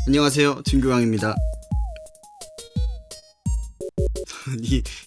안녕하세요, 딩교왕입니다.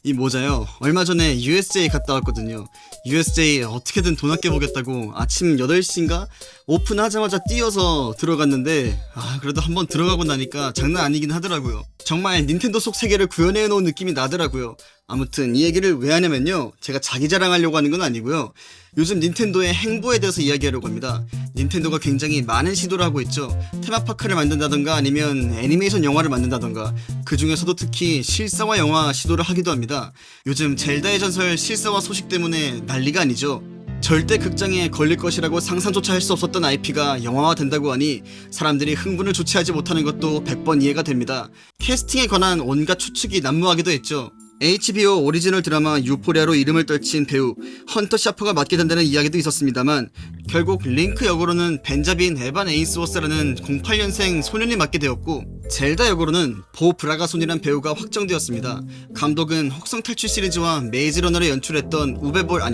이 모자요, 얼마 전에 USJ 갔다 왔거든요. USJ 어떻게든 돈 아껴보겠다고 아침 8시인가? 오픈하자마자 뛰어서 들어갔는데 그래도 한번 들어가고 나니까 장난 아니긴 하더라고요. 정말 닌텐도 속 세계를 구현해놓은 느낌이 나더라고요. 아무튼 이 얘기를 왜 하냐면요, 제가 자기 자랑하려고 하는 건 아니고요, 요즘 닌텐도의 행보에 대해서 이야기하려고 합니다. 닌텐도가 굉장히 많은 시도를 하고 있죠. 테마파크를 만든다던가 아니면 애니메이션 영화를 만든다던가, 그 중에서도 특히 실사화 영화 시도를 하기도 합니다. 요즘 젤다의 전설 실사화 소식 때문에 난리가 아니죠. 절대 극장에 걸릴 것이라고 상상조차 할 수 없었던 IP가 영화화 된다고 하니 사람들이 흥분을 주체하지 못하는 것도 100번 이해가 됩니다. 캐스팅에 관한 온갖 추측이 난무하기도 했죠. HBO 오리지널 드라마 유포리아로 이름을 떨친 배우 헌터 샤퍼가 맡게 된다는 이야기도 있었습니다만, 결국 링크 역으로는 벤자빈 에반 에인스워스라는 08년생 소년이 맡게 되었고, 젤다 역으로는 보 브라가손이란 배우가 확정되었습니다. 감독은 혹성 탈출 시리즈와 메이즈 러너를 연출했던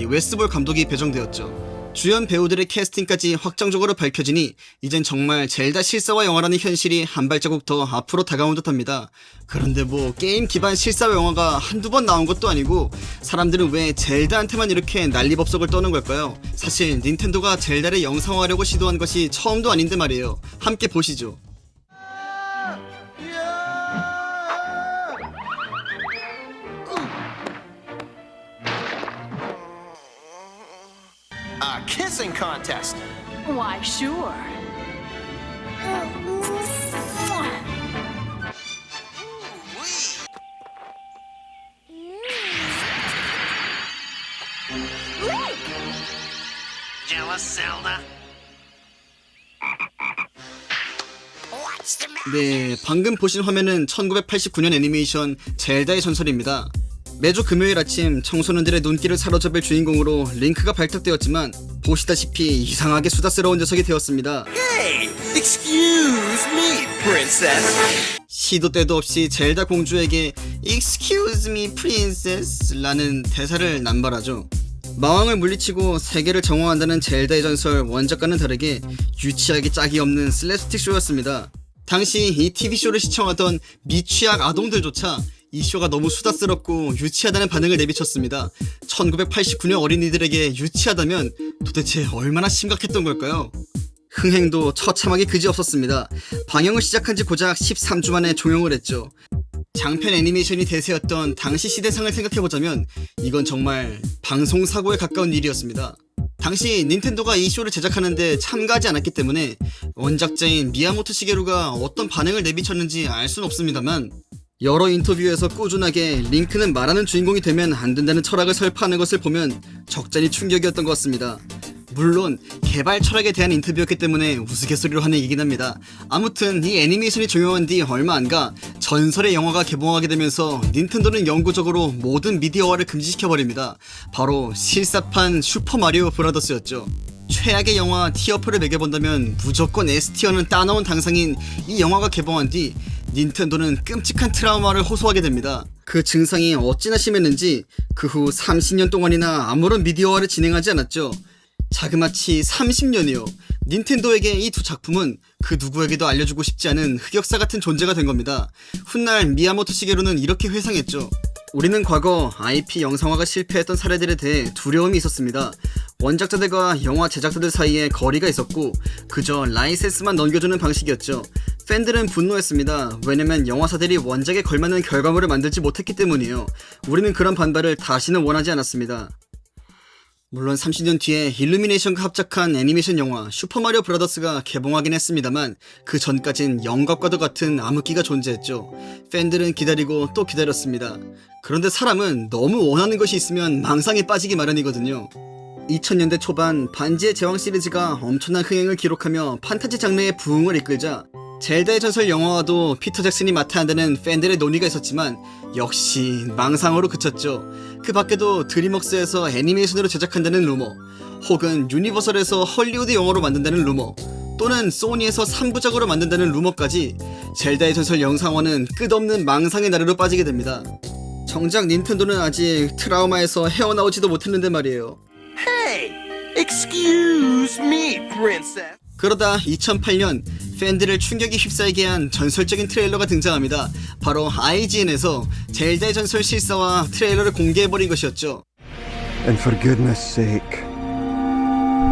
웨스볼 감독이 배정되었죠. 주연 배우들의 캐스팅까지 확정적으로 밝혀지니 이젠 정말 젤다 실사화 영화라는 현실이 한 발자국 더 앞으로 다가온 듯합니다. 그런데 뭐 게임 기반 실사화 영화가 한두 번 나온 것도 아니고 사람들은 왜 젤다한테만 이렇게 난리법석을 떠는 걸까요? 사실 닌텐도가 젤다를 영상화하려고 시도한 것이 처음도 아닌데 말이에요. 함께 보시죠. A kissing contest. Why, sure. Jealous, Zelda? 네, 방금 보신 화면은 1989년 애니메이션 젤다의 전설입니다. 매주 금요일 아침 청소년들의 눈길을 사로잡을 주인공으로 링크가 발탁되었지만, 보시다시피 이상하게 수다스러운 녀석이 되었습니다. Hey, excuse me, princess. 시도 때도 없이 젤다 공주에게 Excuse me, princess 라는 대사를 남발하죠. 마왕을 물리치고 세계를 정화한다는 젤다의 전설 원작과는 다르게 유치하게 짝이 없는 슬랩스틱 쇼였습니다. 당시 이 TV쇼를 시청하던 미취학 아동들조차 이 쇼가 너무 수다스럽고 유치하다는 반응을 내비쳤습니다. 1989년 어린이들에게 유치하다면 도대체 얼마나 심각했던 걸까요? 흥행도 처참하게 그지없었습니다. 방영을 시작한 지 고작 13주 만에 종영을 했죠. 장편 애니메이션이 대세였던 당시 시대상을 생각해보자면 이건 정말 방송사고에 가까운 일이었습니다. 당시 닌텐도가 이 쇼를 제작하는데 참가하지 않았기 때문에 원작자인 미야모토 시게루가 어떤 반응을 내비쳤는지 알 순 없습니다만, 여러 인터뷰에서 꾸준하게 링크는 말하는 주인공이 되면 안 된다는 철학을 설파하는 것을 보면 적잖이 충격이었던 것 같습니다. 물론 개발 철학에 대한 인터뷰였기 때문에 우스갯소리로 하는 얘기긴 합니다. 아무튼 이 애니메이션이 종영한 뒤 얼마 안가 전설의 영화가 개봉하게 되면서 닌텐도는 영구적으로 모든 미디어화를 금지시켜버립니다. 바로 실사판 슈퍼마리오 브라더스였죠. 최악의 영화 티어풀을 매겨본다면 무조건 S티어는 따놓은 당상인 이 영화가 개봉한 뒤 닌텐도는 끔찍한 트라우마를 호소하게 됩니다. 그 증상이 어찌나 심했는지 그 후 30년 동안이나 아무런 미디어화를 진행하지 않았죠. 자그마치 30년이요. 닌텐도에게 이 두 작품은 그 누구에게도 알려주고 싶지 않은 흑역사 같은 존재가 된 겁니다. 훗날 미야모토 시게루는 이렇게 회상했죠. 우리는 과거 IP 영상화가 실패했던 사례들에 대해 두려움이 있었습니다. 원작자들과 영화 제작자들 사이에 거리가 있었고 그저 라이센스만 넘겨주는 방식이었죠. 팬들은 분노했습니다. 왜냐면 영화사들이 원작에 걸맞는 결과물을 만들지 못했기 때문이에요. 우리는 그런 반발을 다시는 원하지 않았습니다. 물론 30년 뒤에 일루미네이션과 합작한 애니메이션 영화 슈퍼마리오 브라더스가 개봉하긴 했습니다만 그 전까진 영각과도 같은 암흑기가 존재했죠. 팬들은 기다리고 또 기다렸습니다. 그런데 사람은 너무 원하는 것이 있으면 망상에 빠지기 마련이거든요. 2000년대 초반 반지의 제왕 시리즈가 엄청난 흥행을 기록하며 판타지 장르의 부흥을 이끌자 젤다의 전설 영화와도 피터 잭슨이 맡아야 한다는 팬들의 논의가 있었지만 역시 망상으로 그쳤죠. 그 밖에도 드림웍스에서 애니메이션으로 제작한다는 루머, 혹은 유니버설에서 헐리우드 영화로 만든다는 루머, 또는 소니에서 3부작으로 만든다는 루머까지 젤다의 전설 영상화는 끝없는 망상의 나래로 빠지게 됩니다. 정작 닌텐도는 아직 트라우마에서 헤어나오지도 못했는데 말이에요. Hey, excuse me, princess. 그러다 2008년 팬들을 충격에 휩싸이게 한 전설적인 트레일러가 등장합니다. 바로 IGN에서 젤다의 전설 실사와 트레일러를 공개해버린 것이었죠. And for goodness sake,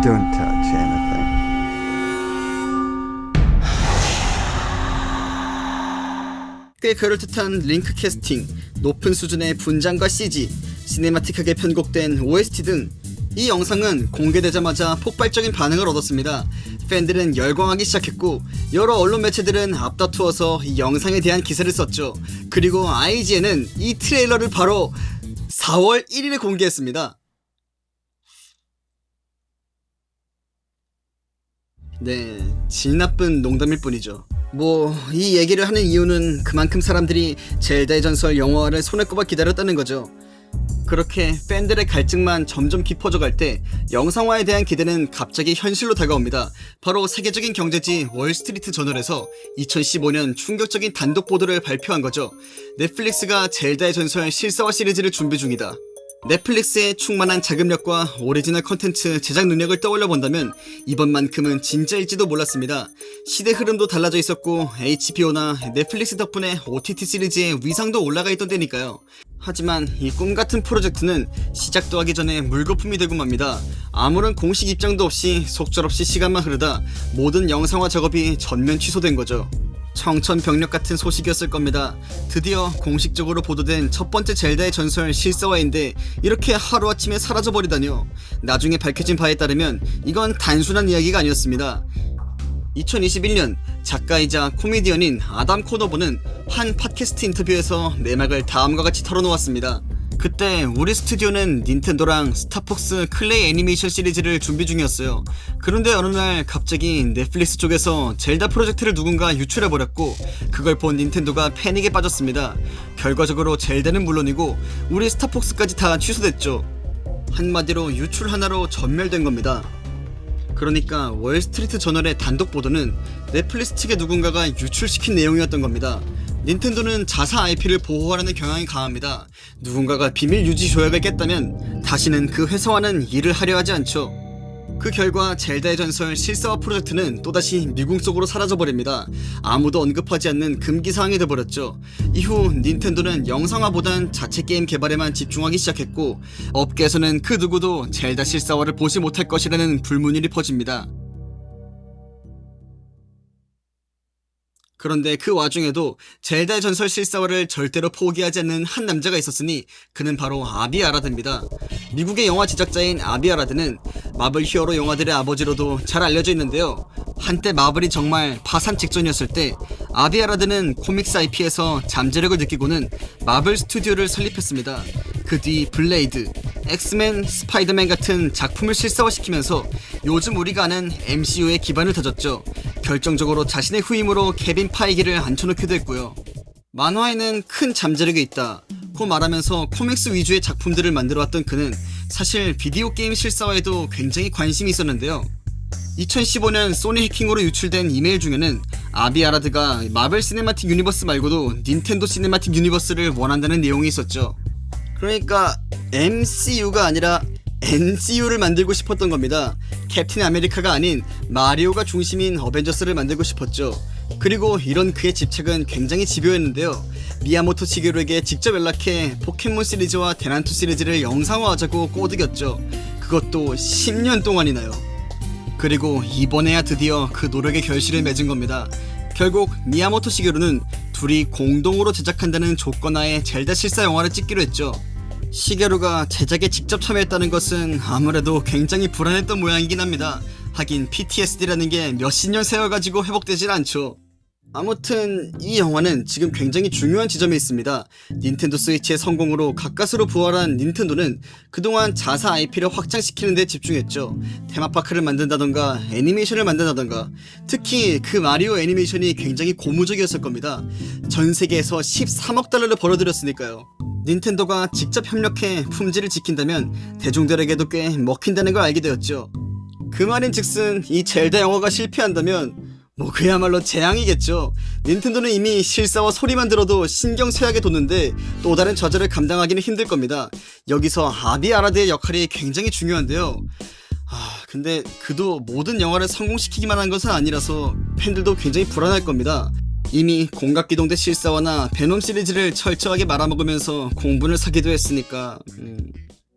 don't touch anything. 꽤 그럴듯한 링크 캐스팅, 높은 수준의 분장과 CG, 시네마틱하게 편곡된 OST 등 이 영상은 공개되자마자 폭발적인 반응을 얻었습니다. 팬들은 열광하기 시작했고 여러 언론 매체들은 앞다투어서 이 영상에 대한 기사를 썼죠. 그리고 IGN은 이 트레일러를 바로 4월 1일에 공개했습니다. 네, 질 나쁜 농담일 뿐이죠. 이 얘기를 하는 이유는 그만큼 사람들이 젤다의 전설 영화를 손에 꼽아 기다렸다는 거죠. 그렇게 팬들의 갈증만 점점 깊어져 갈 때 영상화에 대한 기대는 갑자기 현실로 다가옵니다. 바로 세계적인 경제지 월스트리트 저널에서 2015년 충격적인 단독 보도를 발표한 거죠. 넷플릭스가 젤다의 전설 실사화 시리즈를 준비 중이다. 넷플릭스의 충만한 자금력과 오리지널 컨텐츠 제작 능력을 떠올려 본다면 이번만큼은 진짜일지도 몰랐습니다. 시대 흐름도 달라져 있었고 HBO나 넷플릭스 덕분에 OTT 시리즈의 위상도 올라가 있던 때니까요. 하지만 이 꿈같은 프로젝트는 시작도 하기 전에 물거품이 되고 맙니다. 아무런 공식 입장도 없이 속절없이 시간만 흐르다 모든 영상화 작업이 전면 취소된 거죠. 청천벽력 같은 소식이었을 겁니다. 드디어 공식적으로 보도된 첫 번째 젤다의 전설 실사화인데 이렇게 하루아침에 사라져버리다뇨. 나중에 밝혀진 바에 따르면 이건 단순한 이야기가 아니었습니다. 2021년 작가이자 코미디언인 아담 코너버는 한 팟캐스트 인터뷰에서 내막을 다음과 같이 털어놓았습니다. 그때 우리 스튜디오는 닌텐도랑 스타폭스 클레이 애니메이션 시리즈를 준비 중이었어요. 그런데 어느 날 갑자기 넷플릭스 쪽에서 젤다 프로젝트를 누군가 유출해버렸고 그걸 본 닌텐도가 패닉에 빠졌습니다. 결과적으로 젤다는 물론이고 우리 스타폭스까지 다 취소됐죠. 한마디로 유출 하나로 전멸된 겁니다. 그러니까 월스트리트 저널의 단독 보도는 넷플릭스 측의 누군가가 유출시킨 내용이었던 겁니다. 닌텐도는 자사 IP를 보호하려는 경향이 강합니다. 누군가가 비밀 유지 조약을 깼다면 다시는 그 회사와는 일을 하려 하지 않죠. 그 결과 젤다의 전설 실사화 프로젝트는 또다시 미궁 속으로 사라져버립니다. 아무도 언급하지 않는 금기사항이 돼버렸죠. 이후 닌텐도는 영상화보단 자체 게임 개발에만 집중하기 시작했고 업계에서는 그 누구도 젤다 실사화를 보지 못할 것이라는 불문율이 퍼집니다. 그런데 그 와중에도 젤다의 전설 실사화를 절대로 포기하지 않는 한 남자가 있었으니 그는 바로 아비 아라드입니다. 미국의 영화 제작자인 아비 아라드는 마블 히어로 영화들의 아버지로도 잘 알려져 있는데요. 한때 마블이 정말 파산 직전이었을 때 아비 아라드는 코믹스 IP에서 잠재력을 느끼고는 마블 스튜디오를 설립했습니다. 그 뒤 블레이드, 엑스맨, 스파이더맨 같은 작품을 실사화시키면서 요즘 우리가 아는 MCU의 기반을 다졌죠. 결정적으로 자신의 후임으로 케빈 파이기를 앉혀놓기도 했고요. 만화에는 큰 잠재력이 있다 고 말하면서 코믹스 위주의 작품들을 만들어왔던 그는 사실 비디오 게임 실사화에도 굉장히 관심이 있었는데요. 2015년 소니 해킹으로 유출된 이메일 중에는 아비 아라드가 마블 시네마틱 유니버스 말고도 닌텐도 시네마틱 유니버스를 원한다는 내용이 있었죠. 그러니까 MCU가 아니라 NCU를 만들고 싶었던 겁니다. 캡틴 아메리카가 아닌 마리오가 중심인 어벤져스를 만들고 싶었죠. 그리고 이런 그의 집착은 굉장히 집요했는데요. 미야모토 시게루에게 직접 연락해 포켓몬 시리즈와 대난투 시리즈를 영상화하자고 꼬드겼죠. 그것도 10년 동안이나요. 그리고 이번에야 드디어 그 노력의 결실을 맺은 겁니다. 결국 미야모토 시게루는 둘이 공동으로 제작한다는 조건하에 젤다 실사 영화를 찍기로 했죠. 시게루가 제작에 직접 참여했다는 것은 아무래도 굉장히 불안했던 모양이긴 합니다. 하긴 PTSD라는 게 몇십 년 세월 가지고 회복되질 않죠. 아무튼 이 영화는 지금 굉장히 중요한 지점에 있습니다. 닌텐도 스위치의 성공으로 가까스로 부활한 닌텐도는 그동안 자사 IP를 확장시키는 데 집중했죠. 테마파크를 만든다던가 애니메이션을 만든다던가 특히 그 마리오 애니메이션이 굉장히 고무적이었을 겁니다. 전 세계에서 13억 달러를 벌어들였으니까요. 닌텐도가 직접 협력해 품질을 지킨다면 대중들에게도 꽤 먹힌다는 걸 알게 되었죠. 그 말인즉슨 이 젤다 영화가 실패한다면 그야말로 재앙이겠죠. 닌텐도는 이미 실사와 소리만 들어도 신경쇠약에 돋는데 또 다른 좌절을 감당하기는 힘들 겁니다. 여기서 아비 아라드의 역할이 굉장히 중요한데요. 근데 그도 모든 영화를 성공시키기만 한 것은 아니라서 팬들도 굉장히 불안할 겁니다. 이미 공각기동대 실사화나 베놈 시리즈를 철저하게 말아먹으면서 공분을 사기도 했으니까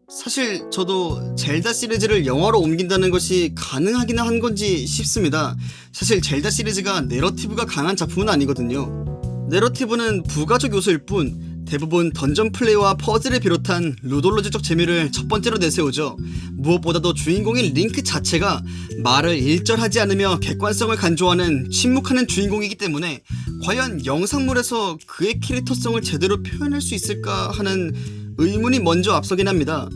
사실 저도 젤다 시리즈를 영화로 옮긴다는 것이 가능하기는 한 건지 싶습니다. 사실 젤다 시리즈가 내러티브가 강한 작품은 아니거든요. 내러티브는 부가적 요소일 뿐 대부분 던전 플레이와 퍼즐을 비롯한 루돌로즈적 재미를 첫 번째로 내세우죠. 무엇보다도 주인공인 링크 자체가 말을 일절하지 않으며 객관성을 간주하는 침묵하는 주인공이기 때문에 과연 영상물에서 그의 캐릭터성을 제대로 표현할 수 있을까 하는 의문이 먼저 앞서긴 합니다.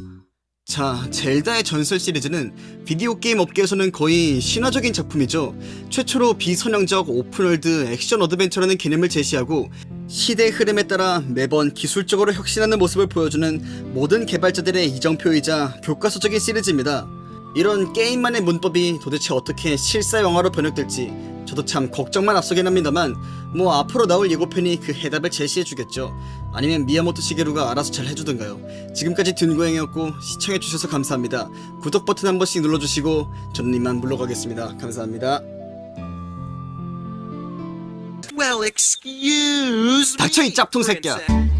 자, 젤다의 전설 시리즈는 비디오 게임 업계에서는 거의 신화적인 작품이죠. 최초로 비선형적 오픈월드 액션 어드벤처라는 개념을 제시하고 시대의 흐름에 따라 매번 기술적으로 혁신하는 모습을 보여주는 모든 개발자들의 이정표이자 교과서적인 시리즈입니다. 이런 게임만의 문법이 도대체 어떻게 실사 영화로 번역될지 저도 참 걱정만 앞서긴 합니다만 뭐 앞으로 나올 예고편이 그 해답을 제시해주겠죠. 아니면 미야모토 시게루가 알아서 잘 해주던가요. 지금까지 둔고양이었고 시청해주셔서 감사합니다. 구독 버튼 한 번씩 눌러주시고 저는 이만 물러가겠습니다. 감사합니다. Well, excuse me. 닥쳐 이 짭퉁 새끼야. princess.